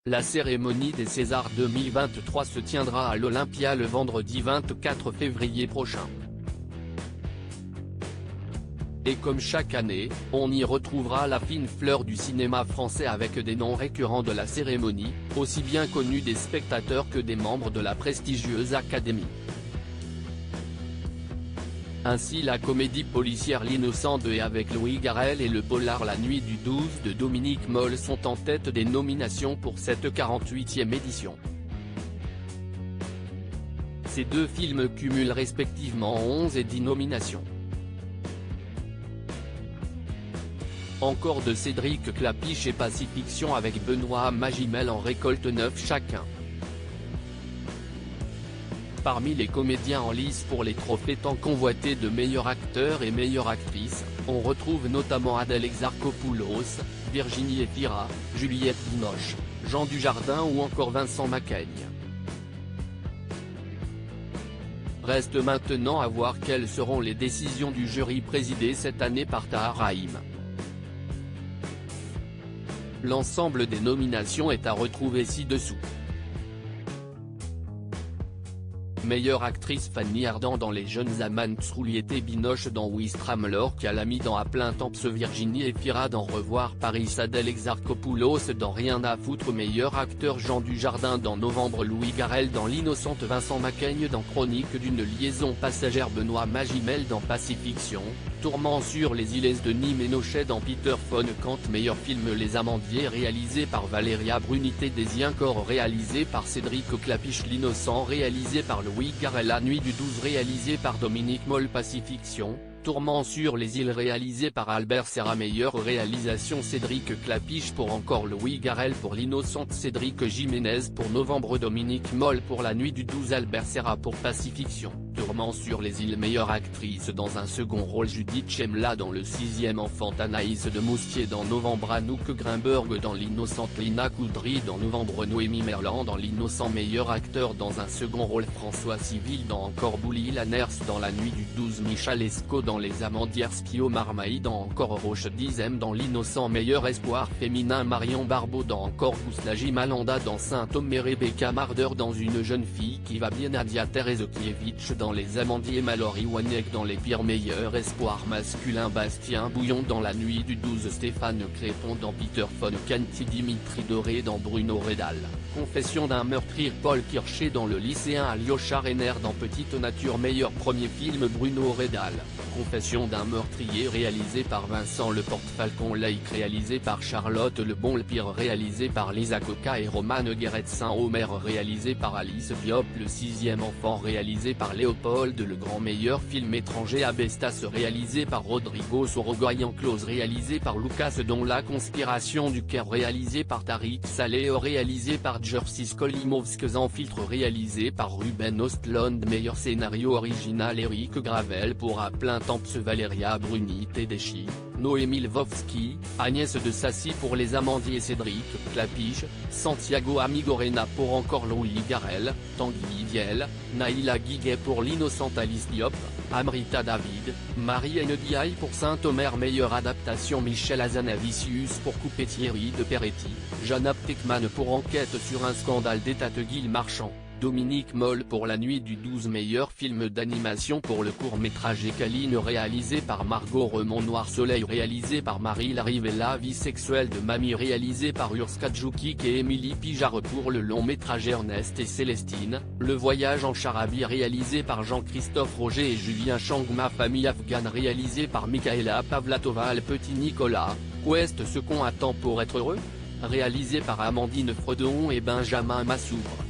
La cérémonie des Césars 2023 se tiendra à l'Olympia le vendredi 24 février prochain. Et comme chaque année, on y retrouvera la fine fleur du cinéma français avec des noms récurrents de la cérémonie, aussi bien connus des spectateurs que des membres de la prestigieuse Académie. Ainsi la comédie policière L'Innocent 2 avec Louis Garrel et le polar La Nuit du 12 de Dominique Moll sont en tête des nominations pour cette 48e édition. Ces deux films cumulent respectivement 11 et 10 nominations. Encore de Cédric Klapisch et Pacifiction avec Benoît Magimel en récolte 9 chacun. Parmi les comédiens en lice pour les trophées tant convoités de meilleur acteur et meilleure actrice, on retrouve notamment Adèle Exarchopoulos, Virginie Efira, Juliette Binoche, Jean Dujardin ou encore Vincent Macaigne. Reste maintenant à voir quelles seront les décisions du jury présidé cette année par Tahar Rahim. L'ensemble des nominations est à retrouver ci-dessous. Meilleure actrice Fanny Ardant dans Les Jeunes Amants, Juliette Binoche dans Ouistreham, Laure Calamy dans À plein temps, Virginie Efira dans Revoir Paris, Adèle Exarchopoulos dans Rien à foutre, meilleur acteur Jean Dujardin dans Novembre, Louis Garrel dans L'Innocente, Vincent Macaigne dans Chronique d'une liaison passagère, Benoît Magimel dans Pacifiction, Tourment sur les îles de Nîmes et Nochet dans Peter von Kant, meilleur film Les Amandiers réalisé par Valéria Brunité, Désien Corps réalisé par Cédric Klapisch, L'Innocent réalisé par Louis Garrel, La Nuit du 12 réalisé par Dominique Moll, Pacifiction, Tourment sur les îles réalisé par Albert Serra, meilleure réalisation Cédric Klapisch pour Encore, Louis Garrel pour L'Innocente, Cédric Jiménez pour Novembre, Dominique Moll pour La Nuit du 12, Albert Serra pour Pacifiction, Tourment sur les îles, meilleure actrice dans un second rôle Judith Chemla dans Le Sixième Enfant, Anaïs de Moustier dans Novembre, Anouk Grimberg dans L'Innocente, Lina Coudry dans Novembre, Noémie Merlan dans L'Innocent, meilleur acteur dans un second rôle François Civil dans Encore, Bouli Lanners dans La Nuit du 12, Michal Esco dans Les Amandiers, Pio Marmaille dans Encore, Roche Dizem dans L'Innocent, meilleur espoir féminin Marion Barbeau dans Encore, Gouslaji Malanda dans Saint-Homme et Rebecca Marder dans Une jeune fille qui va bien, Nadia Terezokiewicz dans Les Amandiers, Mallory Wanek dans Les Pires, meilleur espoir masculin Bastien Bouillon dans La Nuit du 12, Stéphane Crépon dans Peter von Kant, Dimitri Doré dans Bruno Redal, Confession d'un meurtrier Paul Kircher dans Le Lycéen, Alyosha Renner dans Petite Nature, meilleur premier film Bruno Redal, Confession d'un meurtrier réalisé par Vincent Le Porte-Falcon Lake réalisé par Charlotte Lebon, Le Pire réalisé par Lisa Coca et Romane Guéret, Saint-Omer réalisé par Alice Diop, Le Sixième Enfant réalisé par Léopold Legrand, meilleur film étranger Abestas réalisé par Rodrigo Sorogoyen, Close réalisé par Lucas dont La Conspiration du Caire réalisé par Tariq Saleh réalisé par Jerzy Skolimowski, Filtre réalisé par Ruben Östlund, meilleur scénario original Eric Gravel pour À plein temps, Valéria Bruni Tedeschi, Noémie Lvovsky, Agnès de Sassy pour Les Amandiers, Cédric Klapisch, Santiago Amigorena pour Encore, Louis Garrel, Tanguy Diel, Naïla Guiguet pour L'Innocente, Alice Diop, Amrita David, Marie Ndiaye pour Saint-Omer, meilleure adaptation Michel Hazanavicius pour Coupé, Thierry de Peretti, Jeanne Aptekman pour Enquête sur un scandale d'État, Guy Marchand, Dominique Moll pour La Nuit du 12, meilleur film d'animation pour le court-métrage Écaline réalisé par Margot Remond, Noir Soleil réalisé par Marie Larive et La vie sexuelle de Mamie réalisé par Urs Kadjoukik et Émilie Pijard pour le long-métrage Ernest et Célestine, Le Voyage en Charabie réalisé par Jean-Christophe Roger et Julien Chang, Ma famille afghane réalisé par Mikaela Pavlatova, Le Petit Nicolas, Ouest, Ce qu'on attend pour être heureux réalisé par Amandine Fredon et Benjamin Massour.